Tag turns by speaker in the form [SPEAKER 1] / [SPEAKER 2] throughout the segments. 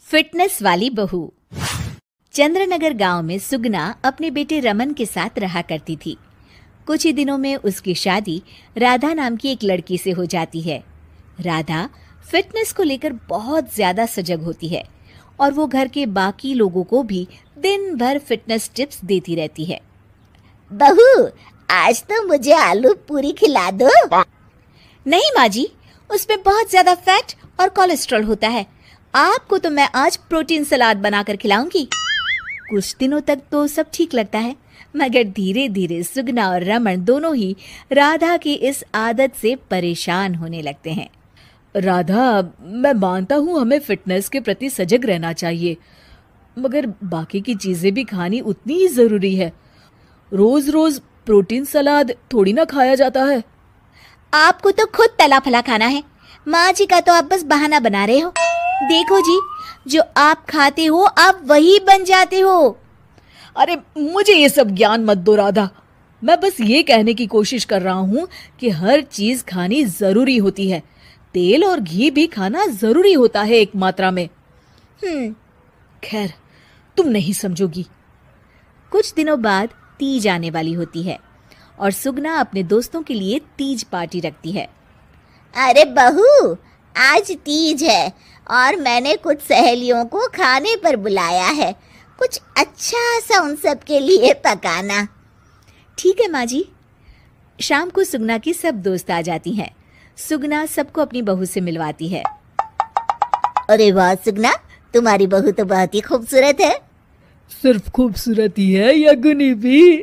[SPEAKER 1] Fitness वाली बहू। चंद्रनगर गांव में सुगना अपने बेटे रमन के साथ रहा करती थी। कुछ ही दिनों में उसकी शादी राधा नाम की एक लड़की से हो जाती है। राधा फिटनेस को लेकर बहुत ज्यादा सजग होती है और वो घर के बाकी लोगों को भी दिन भर फिटनेस टिप्स देती रहती है।
[SPEAKER 2] बहू, आज तो मुझे आलू पूरी खिला दो।
[SPEAKER 1] नहीं माँ जी, उसमें बहुत ज्यादा फैट और कोलेस्ट्रॉल होता है। आपको तो मैं आज प्रोटीन सलाद बनाकर खिलाऊंगी। कुछ दिनों तक तो सब ठीक लगता है, मगर धीरे धीरे सुगना और रमन दोनों ही राधा की इस आदत से परेशान होने लगते हैं।
[SPEAKER 3] राधा, मैं मानता हूँ हमें फिटनेस के प्रति सजग रहना चाहिए, मगर बाकी की चीजें भी खानी उतनी ही जरूरी है। रोज रोज प्रोटीन सलाद थोड़ी ना खाया जाता है।
[SPEAKER 2] आपको तो खुद तला फला खाना है, माँ जी का तो आप बस बहाना बना रहे हो। देखो जी, जो आप खाते हो आप वही बन जाते हो।
[SPEAKER 3] अरे मुझे ये सब ज्ञान मत दो राधा, मैं बस ये कहने की कोशिश कर रहा हूँ कि हर चीज खानी जरूरी होती है। तेल और घी भी खाना जरूरी होता है एक मात्रा में। खैर, तुम नहीं समझोगी।
[SPEAKER 1] कुछ दिनों बाद तीज आने वाली होती है और सुगना अपने दोस्तों के लिए तीज पार्टी रखती है।
[SPEAKER 2] अरे बहू, आज तीज है और मैंने कुछ सहेलियों को खाने पर बुलाया है। कुछ अच्छा सा उन सब के लिए पकाना।
[SPEAKER 1] ठीक है माँ जी। शाम को सुगना की सब दोस्त आ जाती हैं। सुगना सबको अपनी बहू से मिलवाती है।
[SPEAKER 2] अरे वाह सुगना, तुम्हारी बहू तो बहुत ही खूबसूरत है।
[SPEAKER 3] सिर्फ खूबसूरत ही है या गुनी भी?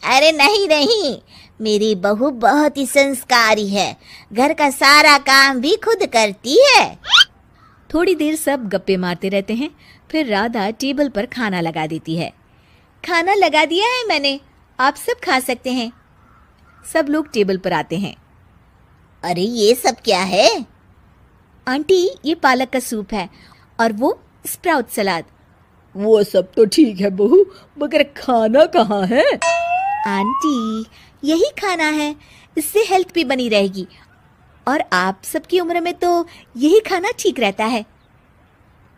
[SPEAKER 2] अरे नहीं नहीं, मेरी बहू बहुत ही संस्कारी है, घर का सारा काम भी खुद करती है।
[SPEAKER 1] थोड़ी देर सब गप्पे मारते रहते हैं, फिर राधा टेबल पर खाना लगा देती है। खाना लगा दिया है मैंने, आप सब खा सकते हैं। सब लोग टेबल पर आते हैं।
[SPEAKER 2] अरे ये सब क्या है?
[SPEAKER 1] आंटी, ये पालक का सूप है और वो स्प्राउट सलाद।
[SPEAKER 3] वो सब तो ठीक है बहू, मगर खाना कहाँ है?
[SPEAKER 1] आंटी, यही खाना है, इससे हेल्थ भी बनी रहेगी और आप सबकी उम्र में तो यही खाना ठीक रहता है।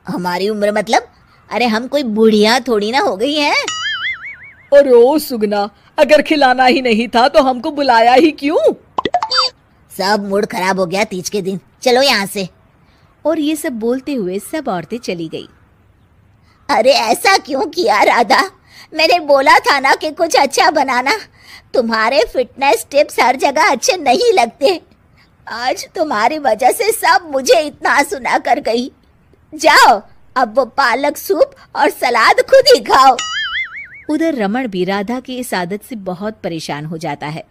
[SPEAKER 2] हमारी उम्र मतलब? अरे हम कोई बुढ़िया थोड़ी ना हो गई हैं।
[SPEAKER 3] अरे ओ सुगना, अगर खिलाना ही नहीं था तो हमको बुलाया ही क्यों?
[SPEAKER 2] सब मूड खराब हो गया तीज के दिन, चलो यहाँ से।
[SPEAKER 1] और ये सब बोलते हुए सब औरतें चली गई।
[SPEAKER 2] अरे ऐसा क्यों किया राधा? मैंने बोला था ना कि कुछ अच्छा बनाना। तुम्हारे फिटनेस टिप्स हर जगह अच्छे नहीं लगते। आज तुम्हारी वजह से सब मुझे इतना सुना कर गई। जाओ, अब वो पालक सूप और सलाद खुद ही खाओ।
[SPEAKER 1] उधर रमन भी राधा की इस आदत से बहुत परेशान हो जाता है,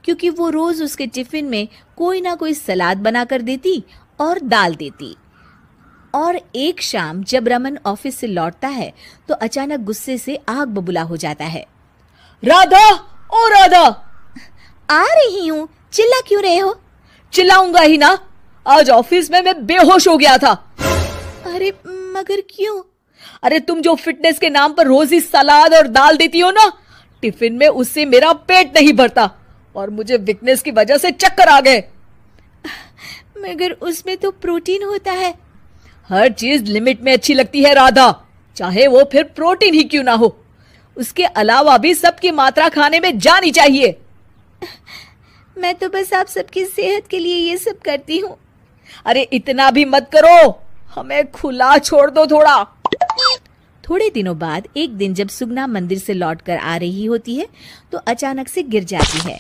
[SPEAKER 1] क्योंकि वो रोज उसके टिफिन में कोई ना कोई सलाद बनाकर देती और दाल देती। और एक शाम जब रमन ऑफिस से लौटता है तो अचानक गुस्से से आग बबूला हो जाता है।
[SPEAKER 3] राधा, ओ राधा!
[SPEAKER 1] आ रही हूँ, चिल्ला क्यों रहे हो?
[SPEAKER 3] चिल्लाऊंगा ही ना, आज ऑफिस में मैं बेहोश हो गया था।
[SPEAKER 1] अरे मगर क्यों?
[SPEAKER 3] अरे तुम जो फिटनेस के नाम पर रोज ही सलाद और दाल देती हो ना, टिफिन में उससे मेरा पेट नहीं भरता और मुझे वीकनेस की वजह से चक्कर आ गए।
[SPEAKER 1] मगर उसमें तो प्रोटीन होता है।
[SPEAKER 3] हर चीज लिमिट में अच्छी लगती है राधा, चाहे वो फिर प्रोटीन ही क्यों ना हो। उसके अलावा भी सबकी मात्रा खाने में जानी चाहिए।
[SPEAKER 1] मैं तो बस आप सबकी सेहत के लिए ये सब करती हूँ।
[SPEAKER 3] अरे इतना भी मत करो, हमें खुला छोड़ दो थोड़ा।
[SPEAKER 1] थोड़े दिनों बाद एक दिन जब सुगना मंदिर से लौटकर आ रही होती है तो अचानक से गिर जाती है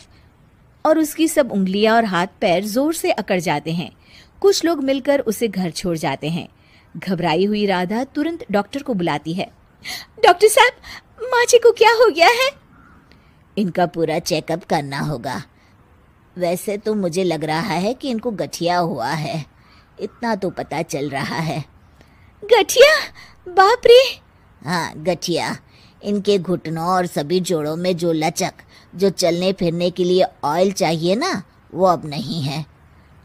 [SPEAKER 1] और उसकी सब उंगलियां और हाथ पैर जोर से अकड़ जाते हैं। कुछ लोग मिलकर उसे घर छोड़ जाते हैं। घबराई हुई राधा तुरंत डॉक्टर को बुलाती है। डॉक्टर साहब, माँ जी को क्या हो गया है?
[SPEAKER 2] इनका पूरा चेकअप करना होगा। वैसे तो मुझे लग रहा है कि इनको गठिया हुआ है, इतना तो पता चल रहा है।
[SPEAKER 1] गठिया? बाप रे!
[SPEAKER 2] हाँ, गठिया। इनके घुटनों और सभी जोड़ों में जो लचक, जो चलने फिरने के लिए ऑयल चाहिए ना, वो अब नहीं है।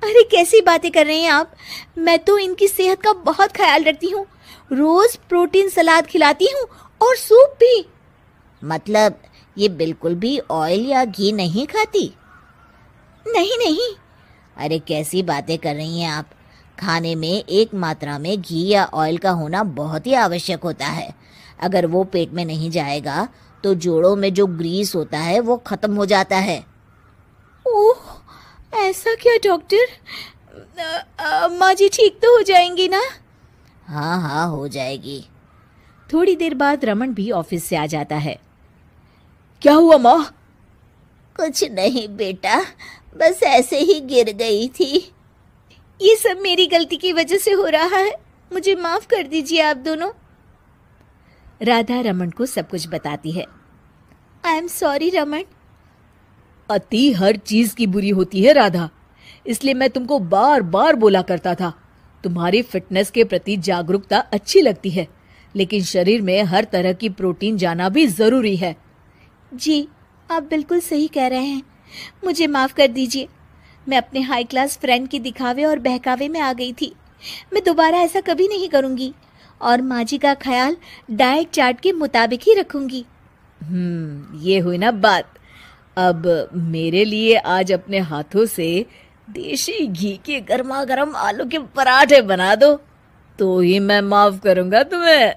[SPEAKER 1] अरे कैसी बातें कर रहे हैं आप? मैं तो इनकी सेहत का बहुत ख्याल रखती हूँ, रोज प्रोटीन सलाद खिलाती हूँ और सूप भी।
[SPEAKER 2] मतलब ये बिल्कुल भी ऑयल या घी नहीं खाती?
[SPEAKER 1] नहीं नहीं।
[SPEAKER 2] अरे कैसी बातें कर रही हैं आप? खाने में एक मात्रा में घी या ऑयल का होना बहुत ही आवश्यक होता है। अगर वो पेट में नहीं जाएगा तो जोड़ों में जो ग्रीस होता है वो खत्म हो जाता है।
[SPEAKER 1] ओह, ऐसा क्या डॉक्टर? माँ जी ठीक तो हो जाएंगी ना?
[SPEAKER 2] हाँ हाँ, हो जाएगी।
[SPEAKER 1] थोड़ी देर बाद रमन भी ऑफिस से आ जाता है।
[SPEAKER 3] क्या हुआ माँ?
[SPEAKER 2] कुछ नहीं बेटा, बस ऐसे ही गिर गई थी।
[SPEAKER 1] ये सब मेरी गलती की वजह से हो रहा है, मुझे माफ कर दीजिए आप दोनों। राधा रमन को सब कुछ बताती है। I am sorry Raman.
[SPEAKER 3] अति हर चीज की बुरी होती है राधा, इसलिए मैं तुमको बार बार बोला करता था। तुम्हारी फिटनेस के प्रति जागरूकता अच्छी लगती है, लेकिन शरीर में हर तरह की प्रोटीन जाना भी जरूरी है।
[SPEAKER 1] जी, आप बिल्कुल सही कह रहे हैं, मुझे माफ कर दीजिए। मैं अपने हाई क्लास फ्रेंड के दिखावे और बहकावे में आ गई थी। मैं दोबारा ऐसा कभी नहीं करूंगी और माँ जी का ख्याल डाइट चार्ट के मुताबिक ही रखूंगी।
[SPEAKER 3] ये हुई ना बात। अब मेरे लिए आज अपने हाथों से देशी घी के गर्मा गर्म आलू के पराठे बना दो, तो ही मैं माफ करूंगा तुम्हें।